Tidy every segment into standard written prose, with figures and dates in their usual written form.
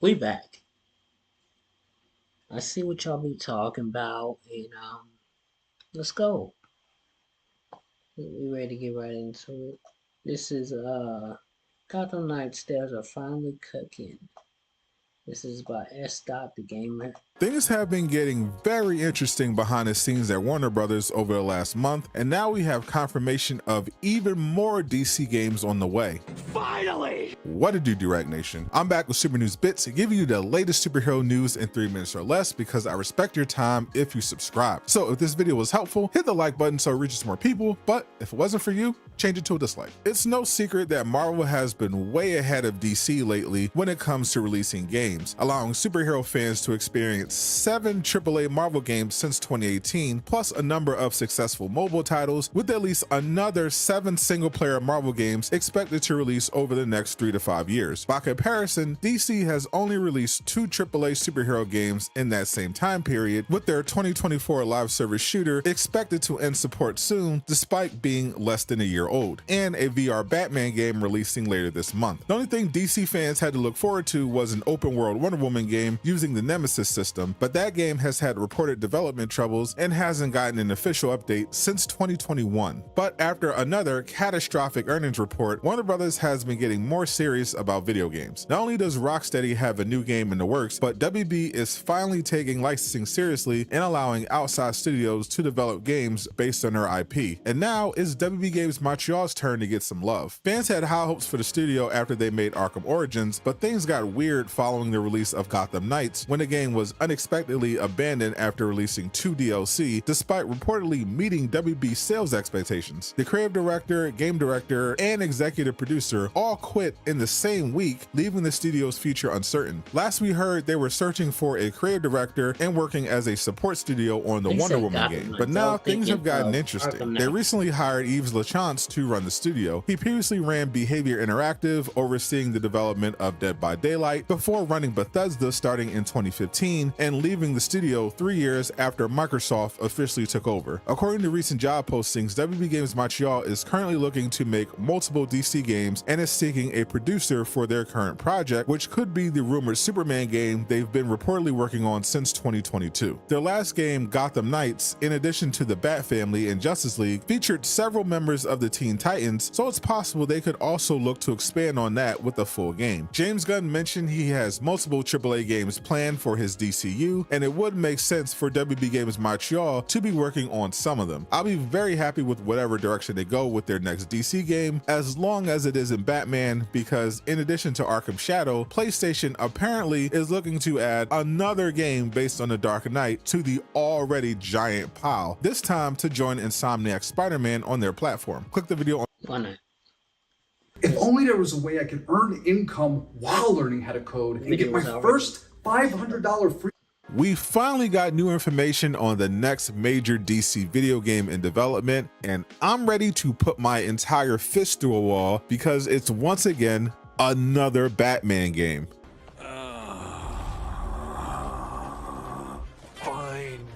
We back. I see what y'all be talking about, and let's go. We ready to get right into it. This is Gotham Knights Stairs are finally cooking. This is by S. Dot the Gamer. Things have been getting very interesting behind the scenes at Warner Brothers over the last month, and now we have confirmation of even more DC games on the way. Finally! What to do, Direct Nation? I'm back with Super News Bits to give you the latest superhero news in 3 minutes or less because I respect your time if you subscribe. So if this video was helpful, hit the like button so it reaches more people, but if it wasn't for you, change it to a dislike. It's no secret that Marvel has been way ahead of DC lately when it comes to releasing games, allowing superhero fans to experience 7 AAA Marvel games since 2018, plus a number of successful mobile titles, with at least another 7 single-player Marvel games expected to release over the next 3 to 5 years. By comparison, DC has only released 2 AAA superhero games in that same time period, with their 2024 live service shooter expected to end support soon, despite being less than a year old, and a VR Batman game releasing later this month. The only thing DC fans had to look forward to was an open-world Wonder Woman game using the Nemesis system, but that game has had reported development troubles and hasn't gotten an official update since 2021. But after another catastrophic earnings report, Warner Brothers has been getting more serious about video games. Not only does Rocksteady have a new game in the works, but WB is finally taking licensing seriously and allowing outside studios to develop games based on their IP. And now it's WB Games Montreal's turn to get some love. Fans had high hopes for the studio after they made Arkham Origins, but things got weird following the release of Gotham Knights when the game was unexpectedly abandoned after releasing 2 DLC, despite reportedly meeting WB sales expectations. The creative director, game director, and executive producer all quit in the same week, leaving the studio's future uncertain. Last we heard, they were searching for a creative director and working as a support studio on the Wonder Woman game. But now things have gotten interesting. They recently hired Yves Lachance to run the studio. He previously ran Behavior Interactive, overseeing the development of Dead by Daylight, before running Bethesda starting in 2015 and leaving the studio 3 years after Microsoft officially took over. According to recent job postings, WB Games Montreal is currently looking to make multiple DC games and is seeking a producer for their current project, which could be the rumored Superman game they've been reportedly working on since 2022. Their last game, Gotham Knights, in addition to the Bat Family and Justice League, featured several members of the Teen Titans, so it's possible they could also look to expand on that with a full game. James Gunn mentioned he has multiple AAA games planned for his DCU, and it would make sense for WB Games Montreal to be working on some of them. I'll be very happy with whatever direction they go with their next DC game, as long as it isn't Batman, because in addition to Arkham Shadow, PlayStation apparently is looking to add another game based on the Dark Knight to the already giant pile, this time to join Insomniac's Spider-Man on their platform. Click the video on. Why not? If only there was a way I could earn income while learning how to code and get my first $500 free. We finally got new information on the next major DC video game in development, and I'm ready to put my entire fist through a wall because it's once again another Batman game.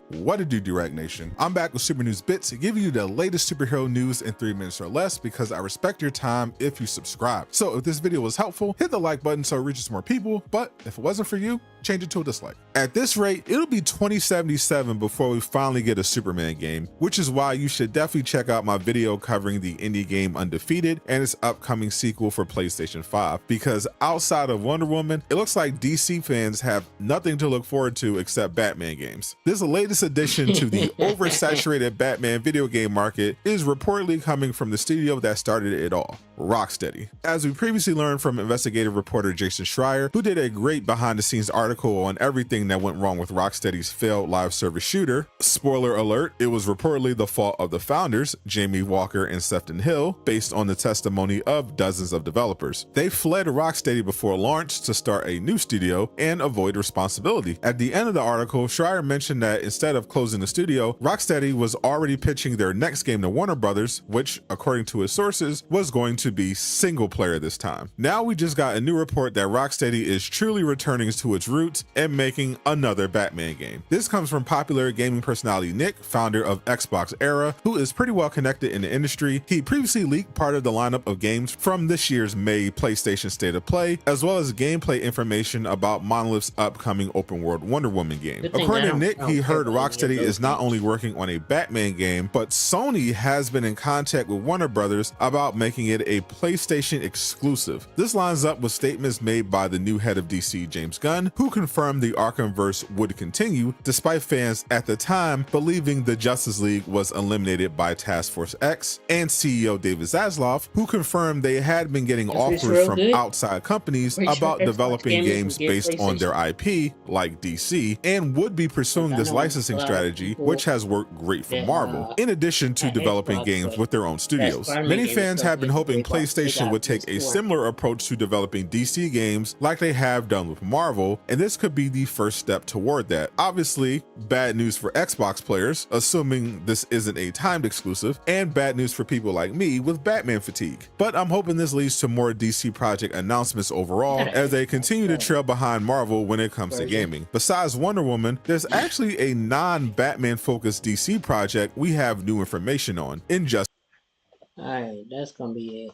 What to do, Direct Nation? I'm back with Super News Bits to give you the latest superhero news in 3 minutes or less because I respect your time if you subscribe. So if this video was helpful, hit the like button so it reaches more people, but if it wasn't for you, change it to a dislike. At this rate, it'll be 2077 before we finally get a Superman game, which is why you should definitely check out my video covering the indie game Undefeated and its upcoming sequel for PlayStation 5, because outside of Wonder Woman, it looks like DC fans have nothing to look forward to except Batman games. This is the latest addition to the oversaturated Batman video game market is reportedly coming from the studio that started it all, Rocksteady. As we previously learned from investigative reporter Jason Schreier, who did a great behind-the-scenes article on everything that went wrong with Rocksteady's failed live service shooter. Spoiler alert, it was reportedly the fault of the founders, Jamie Walker and Sefton Hill, based on the testimony of dozens of developers. They fled Rocksteady before launch to start a new studio and avoid responsibility. At the end of the article, Schreier mentioned that instead of closing the studio, Rocksteady was already pitching their next game to Warner Brothers, which, according to his sources, was going to be single player this time. Now we just got a new report that Rocksteady is truly returning to its roots and making another Batman game. This comes from popular gaming personality Nick, founder of Xbox Era, who is pretty well connected in the industry. He previously leaked part of the lineup of games from this year's May PlayStation State of Play, as well as gameplay information about Monolith's upcoming open world Wonder Woman game. According to Nick, he heard Rocksteady is not only working on a Batman game, but Sony has been in contact with Warner Brothers about making it a PlayStation exclusive. This lines up with statements made by the new head of DC, James Gunn, who confirmed the Arkhamverse would continue, despite fans at the time believing the Justice League was eliminated by Task Force X, and CEO David Zaslav, who confirmed they had been getting offers from outside companies about developing games based on their IP, like DC, and would be pursuing this licensing strategy, which has worked great for Marvel, in addition to developing games with their own studios. Many fans have been hoping PlayStation would take a similar approach to developing DC games like they have done with Marvel, and this could be the first step toward that. Obviously, bad news for Xbox players, assuming this isn't a timed exclusive, and bad news for people like me with Batman fatigue. But I'm hoping this leads to more DC project announcements overall, as they continue to trail behind Marvel when it comes to gaming. Besides Wonder Woman, there's actually a non-Batman focused DC project we have new information on, Injustice. Alright, that's gonna be it.